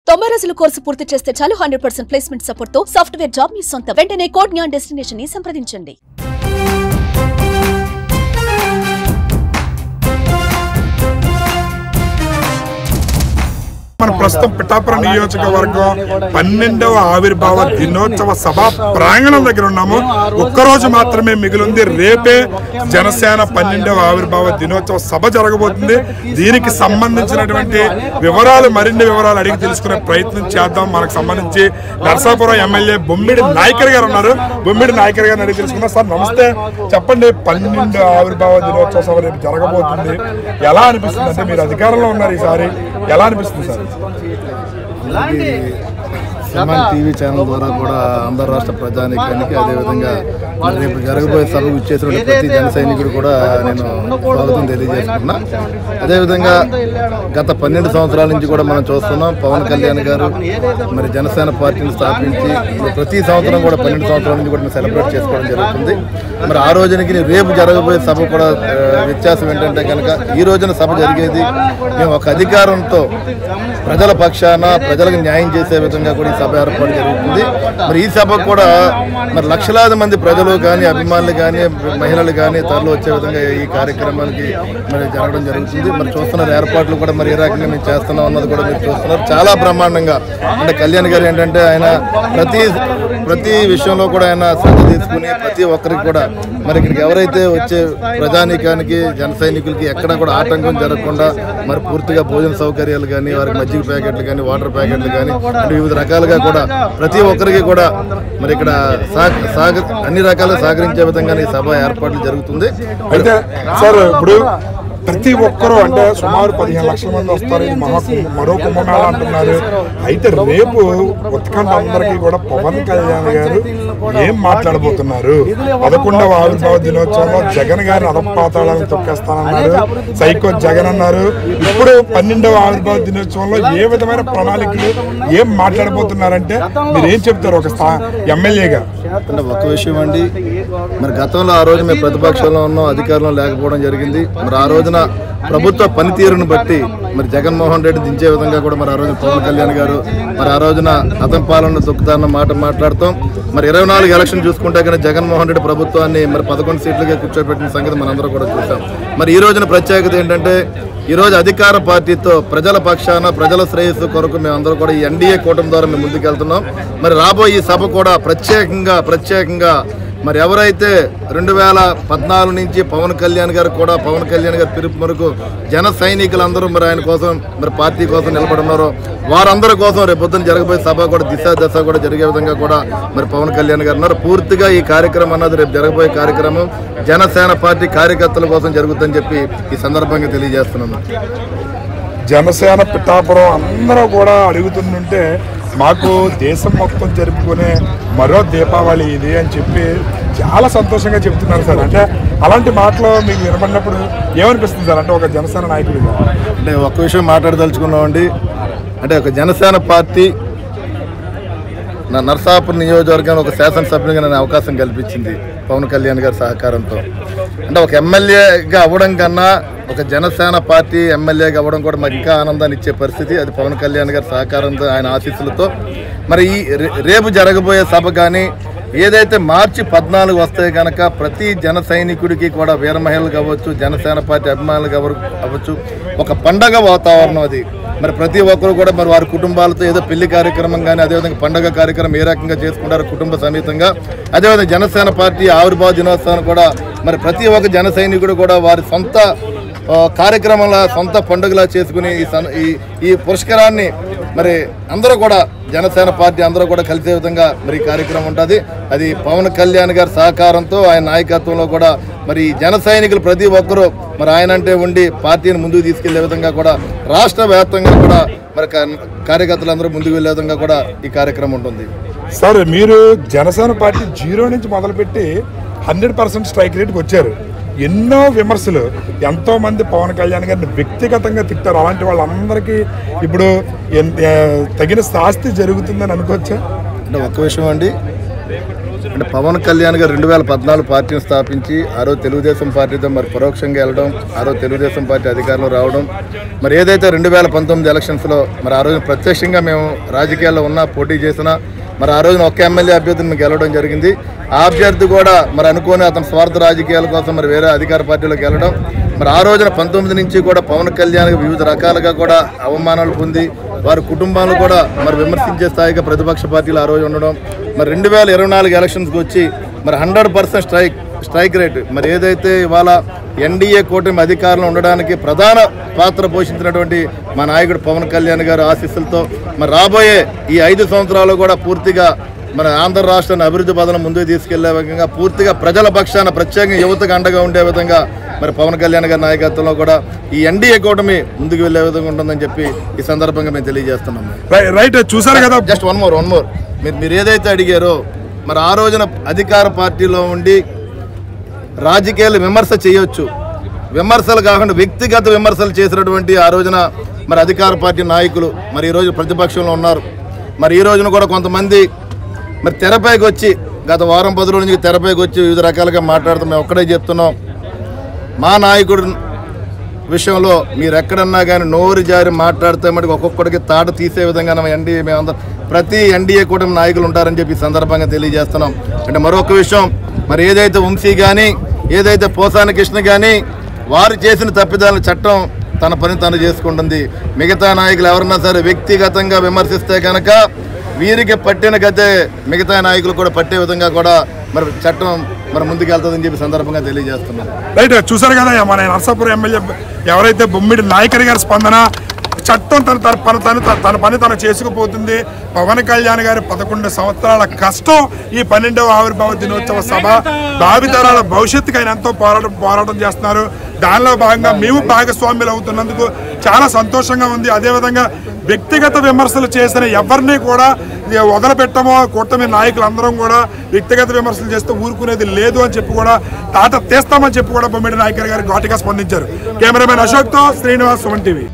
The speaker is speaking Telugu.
90 రోజుల కోర్సు పూర్తి చేస్తే చాలు 100% ప్లేస్మెంట్ సపోర్ట్ తో సాఫ్ట్వేర్ జాబ్ మీ సొంతం. వెంటనే కోడ్ జ్ఞాన్ డెస్టినేషన్ ని సంప్రదించండి. మన ప్రస్తుతం పిఠాపురం నియోజకవర్గం 12వ ఆవిర్భావ దినోత్సవ సభ ప్రాంగణం దగ్గర ఉన్నాము. ఒక్కరోజు మాత్రమే మిగిలింది. రేపే జనసేన 12వ ఆవిర్భావ దినోత్సవ సభ జరగబోతుంది. దీనికి సంబంధించినటువంటి మరిన్ని వివరాలు అడిగి తెలుసుకునే ప్రయత్నం చేద్దాం. మనకు సంబంధించి నరసాపురం ఎమ్మెల్యే బొమ్మిడి నాయకర్ గారు ఉన్నారు. బొమ్మిడి నాయకర్ గారిని అడిగి తెలుసుకున్నాం. సార్ నమస్తే, చెప్పండి, 12వ ఆవిర్భావ దినోత్సవ సభ రేపు జరగబోతుంది. ఎలా అనిపిస్తుంది? అంటే మీరు అధికారంలో ఉన్నారు ఈసారి, ఎలా అనిపిస్తుంది సార్? సినిమా టీవీ ఛానల్ ద్వారా కూడా ఆంధ్ర రాష్ట్ర ప్రజానీకానికి, అదేవిధంగా రేపు జరగబోయే సభకు ఇచ్చేసిన ప్రతి జన సైనికుడు కూడా నేను స్వాగతం తెలియజేసుకున్నా. అదేవిధంగా గత 12 సంవత్సరాల నుంచి కూడా మనం చూస్తున్నాం, పవన్ కళ్యాణ్ గారు మరి జనసేన పార్టీని స్థాపించి ప్రతి సంవత్సరం కూడా 12 సంవత్సరాల నుంచి కూడా సెలబ్రేట్ చేసుకోవడం జరుగుతుంది. మరి ఆ రోజునికి రేపు జరగబోయే సభ కూడా వ్యత్యాసం ఏంటంటే కనుక, ఈ రోజున సభ జరిగేది మేము ఒక అధికారంతో ప్రజల పక్షాన ప్రజలకు న్యాయం చేసే విధంగా కూడా ఈ సభ ఏర్పాటు జరుగుతుంది. మరి ఈ సభ కూడా మరి లక్షలాది మంది ప్రజలు కానీ, అభిమానులు కానీ, మహిళలు కానీ తరలి వచ్చే విధంగా ఈ కార్యక్రమానికి మరి జరగడం జరుగుతుంది. మరి చూస్తున్నారు ఏర్పాట్లు కూడా మరి ఏ రకంగా మేము చేస్తున్నాం అన్నది కూడా మీరు చూస్తున్నారు. చాలా బ్రహ్మాండంగా, అంటే కళ్యాణ్ గారు ఏంటంటే ఆయన ప్రతి విషయంలో కూడా ఆయన శ్రద్ధ తీసుకుని ప్రతి ఒక్కరికి కూడా మరి ఇక్కడికి ఎవరైతే వచ్చే ప్రజానీకానికి, జన సైనికులకి ఎక్కడ కూడా ఆటంకం జరగకుండా మరి పూర్తిగా భోజన సౌకర్యాలు కానీ, వారికి మజ్జిగ ప్యాకెట్లు కానీ, వాటర్ ప్యాకెట్లు కానీ, అంటే వివిధ రకాలుగా కూడా ప్రతి ఒక్కరికి కూడా మరి ఇక్కడ అన్ని రకాలుగా సహకరించే విధంగా ఈ సభ ఏర్పాట్లు జరుగుతుంది. అయితే సార్, ఇప్పుడు ప్రతి ఒక్కరూ అంటే సుమారు 15 లక్షల మంది వస్తారు. ఇది మరో కుంభమేళ అంటున్నారు. అయితే రేపు ఉత్కంఠ అందరికీ కూడా పవన్ కళ్యాణ్ గారు ఏం మాట్లాడబోతున్నారు? 11వ ఆవిర్భావ దినోత్సవంలో జగన్ గారిని అధపాతాళాలను తొక్కేస్తానన్నారు, సైకో జగన్ అన్నారు. ఇప్పుడు 12వ ఆవిర్భావ దినోత్సవంలో ఏ విధమైన ప్రణాళికలు ఏం మాట్లాడబోతున్నారంటే మీరు ఏం చెప్తారు ఒక ఎమ్మెల్యేగా? అంటే ఒక్క విషయం అండి, మరి గతంలో ఆ రోజు మేము ప్రతిపక్షంలో ఉన్నాం, అధికారంలో లేకపోవడం జరిగింది. మరి ఆ రోజున ప్రభుత్వ పనితీరును బట్టి మరి జగన్మోహన్ రెడ్డి దించే విధంగా కూడా మరి ఆ రోజు పవన్ కళ్యాణ్ గారు మరి ఆ రోజున అతం పాలన తొక్కుతారన్న మాట మాట్లాడుతాం. మరి 24 ఎలక్షన్ చూసుకుంటే కానీ జగన్మోహన్ రెడ్డి ప్రభుత్వాన్ని మరి 11 సీట్లుగా కూర్చోబెట్టిన సంగతి మనందరూ కూడా చూసాం. మరి ఈ రోజున ప్రత్యేకత ఏంటంటే, ఈరోజు అధికార పార్టీతో ప్రజల పక్షాన ప్రజల శ్రేయస్సు కొరకు మేమందరూ కూడా ఈ ఎన్డీఏ కూటమి ద్వారా మేము ముందుకెళ్తున్నాం. మరి రాబోయే ఈ సభ కూడా ప్రత్యేకంగా మరి ఎవరైతే 2014 నుంచి పవన్ కళ్యాణ్ గారు పిలుపు మేరకు జన సైనికులందరూ మరి ఆయన కోసం మరి పార్టీ కోసం నిలబడున్నారో వారందరి కోసం రేపు పొద్దున జరగబోయే సభ కూడా దశ కూడా జరిగే విధంగా కూడా మరి పవన్ కళ్యాణ్ గారు ఉన్నారు. పూర్తిగా ఈ కార్యక్రమం అన్నది రేపు జరగబోయే కార్యక్రమం జనసేన పార్టీ కార్యకర్తల కోసం జరుగుతుందని చెప్పి ఈ సందర్భంగా తెలియజేస్తున్నాను. జనసేన పిఠాపురం అందరూ కూడా అడుగుతుంటే మాకు దేశం మొత్తం జరుపుకునే మరో దీపావళి ఇది అని చెప్పి చాలా సంతోషంగా చెప్తున్నారు సార్. అంటే అలాంటి మాటలు మీకు వినపడినప్పుడు ఏమనిపిస్తుంది సార్? అంటే ఒక జనసేన నాయకుడిగా అంటే ఒక్క విషయం మాట్లాడదలుచుకున్నామండి. అంటే ఒక జనసేన పార్టీ నా నరసాపురం నియోజకవర్గాన్ని ఒక శాసనసభ్యునిగా నేను అవకాశం కల్పించింది పవన్ కళ్యాణ్ గారి సహకారంతో. అంటే ఒక ఎమ్మెల్యేగా అవ్వడం కన్నా ఒక జనసేన పార్టీ ఎమ్మెల్యేగా అవ్వడం కూడా మాకు ఇంకా ఆనందాన్ని ఇచ్చే పరిస్థితి. అది పవన్ కళ్యాణ్ గారి సహకారంతో, ఆయన ఆశీస్సులతో. మరి ఈ రేపు జరగబోయే సభ కానీ ఏదైతే మార్చి 14 వస్తే కనుక ప్రతి జన సైనికుడికి కూడా వీర మహిళలు కావచ్చు, జనసేన పార్టీ అభిమానులు అవ్వచ్చు, ఒక పండగ వాతావరణం అది. మరి ప్రతి ఒక్కరు కూడా మరి వారి కుటుంబాలతో ఏదో పెళ్లి కార్యక్రమం కానీ, అదేవిధంగా పండుగ కార్యక్రమం ఏ రకంగా చేసుకుంటారు కుటుంబ సమేతంగా, అదేవిధంగా జనసేన పార్టీ ఆవిర్భావ దినోత్సవాన్ని కూడా మరి ప్రతి ఒక్క జన సైనికుడు కూడా వారి సొంత కార్యక్రమంలా, సొంత పండుగలా చేసుకుని ఈ పురస్కారాన్ని మరి అందరూ కూడా జనసేన పార్టీ అందరూ కూడా కలిసే విధంగా మరి ఈ కార్యక్రమం ఉంటుంది. అది పవన్ కళ్యాణ్ గారి సహకారంతో, ఆయన నాయకత్వంలో కూడా మరి జన సైనికులు ప్రతి ఒక్కరూ మరి ఆయన అంటే ఉండి పార్టీని ముందుకు తీసుకెళ్లే విధంగా కూడా రాష్ట్ర వ్యాప్తంగా కూడా మరి కార్యకర్తలందరూ ముందుకు వెళ్లే విధంగా కూడా ఈ కార్యక్రమం ఉంటుంది. సార్, మీరు జనసేన పార్టీ 0 నుంచి మొదలుపెట్టి 100% స్ట్రైక్ రేట్కి వచ్చారు. ఎన్నో విమర్శలు, ఎంతో మంది పవన్ కళ్యాణ్ గారిని వ్యక్తిగతంగా తిట్టారు. అలాంటి వాళ్ళందరికీ ఇప్పుడు తగిన శాస్తి జరుగుతుందని అనుకోవచ్చా? అంటే ఒక్క విషయం అండి, అంటే పవన్ కళ్యాణ్ గారు 2014 పార్టీని స్థాపించి ఆ రోజు తెలుగుదేశం పార్టీతో మరి పరోక్షంగా వెళ్ళడం, ఆ రోజు తెలుగుదేశం పార్టీ అధికారంలో రావడం, మరి ఏదైతే 2019 ఎలక్షన్స్లో మరి ఆ రోజు ప్రత్యక్షంగా మేము రాజకీయాల్లో ఉన్నా పోటీ చేసినా మరి ఆ రోజున ఒక్క ఎమ్మెల్యే అభ్యర్థిని మేము గెలవడం జరిగింది. ఆ అభ్యర్థి కూడా మరి అనుకోని అతని స్వార్థ రాజకీయాల కోసం మరి వేరే అధికార పార్టీలోకి వెళ్ళడం, మరి ఆ రోజున 19 నుంచి కూడా పవన్ కళ్యాణ్ వివిధ రకాలుగా కూడా అవమానాలు పొంది వారి కుటుంబాలను కూడా మరి విమర్శించే స్థాయిగా ప్రతిపక్ష పార్టీలు ఆ రోజు ఉండడం, మరి 2024 ఎలక్షన్స్కి వచ్చి మరి 100% స్ట్రైక్ రేట్ మరి ఏదైతే ఇవాళ ఎన్డీఏ కూటమి అధికారంలో ఉండడానికి ప్రధాన పాత్ర పోషించినటువంటి మా నాయకుడు పవన్ కళ్యాణ్ గారు ఆశీస్సులతో మరి రాబోయే ఈ 5 సంవత్సరాలు కూడా పూర్తిగా మన ఆంధ్ర రాష్ట్రాన్ని అభివృద్ధి పథంలో ముందుకు తీసుకెళ్లే విధంగా పూర్తిగా ప్రజల పక్షాన ప్రత్యేకంగా యువతకు అండగా ఉండే విధంగా మరి పవన్ కళ్యాణ్ గారి నాయకత్వంలో కూడా ఈ ఎన్డీఏ కూటమి ముందుకు వెళ్లే విధంగా ఉంటుందని చెప్పి ఈ సందర్భంగా మేము తెలియజేస్తున్నాం. రైట్, చూసారు కదా. జస్ట్ వన్ మోర్ మీరు ఏదైతే అడిగారో మరి ఆ రోజున అధికార పార్టీలో ఉండి రాజకీయాలు విమర్శ చేయొచ్చు, విమర్శలు కాకుండా వ్యక్తిగత విమర్శలు చేసినటువంటి ఆ రోజున మరి అధికార పార్టీ నాయకులు మరి ఈరోజు ప్రతిపక్షంలో ఉన్నారు. మరి ఈ రోజున కూడా కొంతమంది మరి తెరపైకి వచ్చి గత వారం 10 రోజుల నుంచి తెరపైకి వచ్చి వివిధ రకాలుగా మాట్లాడుతాం. మేము ఒక్కడే చెప్తున్నాం, మా నాయకుడు విషయంలో మీరు ఎక్కడన్నా కానీ నోరు జారి మాట్లాడితే మటుకు ఒక్కొక్కడికి తాట తీసే విధంగా ఎన్డీఏ మేమందరం ప్రతి ఎన్డీఏ కూటమి నాయకులు ఉంటారని చెప్పి సందర్భంగా తెలియజేస్తున్నాం. అంటే మరొక విషయం, మరి ఏదైతే వంశీ కానీ ఏదైతే పోసాని కృష్ణ కానీ వారు చేసిన తప్పిదాలను చట్టం తన పని తను చేసుకుంటుంది. మిగతా నాయకులు ఎవరన్నా సరే వ్యక్తిగతంగా విమర్శిస్తే కనుక వీరికి పట్టిన గతే మిగతా నాయకులు కూడా పట్టే విధంగా కూడా మరి చట్టం మరి ముందుకెళ్తుందని చెప్పి సందర్భంగా తెలియజేస్తున్నాం. రైట్, చూసారు కదా మన నర్సాపురం ఎమ్మెల్యే ఎవరైతే బొమ్మిడి నాయకర్ గారి స్పందన. చట్టం తన పని తను చేసుకుపోతుంది. పవన్ కళ్యాణ్ గారి 11 సంవత్సరాల కష్టం ఈ 12వ ఆవిర్భావ దినోత్సవ సభ భావితరాల భవిష్యత్తుకి ఆయన ఎంతో పోరాటం చేస్తున్నారు. దానిలో భాగంగా మేము భాగస్వామ్యులు అవుతున్నందుకు చాలా సంతోషంగా ఉంది. అదేవిధంగా వ్యక్తిగత విమర్శలు చేసిన ఎవరిని కూడా వదలపెట్టమో, కూటమి నాయకులందరం కూడా వ్యక్తిగత విమర్శలు చేస్తూ ఊరుకునేది లేదు అని చెప్పి కూడా తాట తీస్తామని చెప్పి కూడా బొమ్మిడి నాయకర్ గారు ఘాటుగా స్పందించారు. కెమెరామెన్ అశోక్తో శ్రీనివాస్, సుమన్ టీవీ.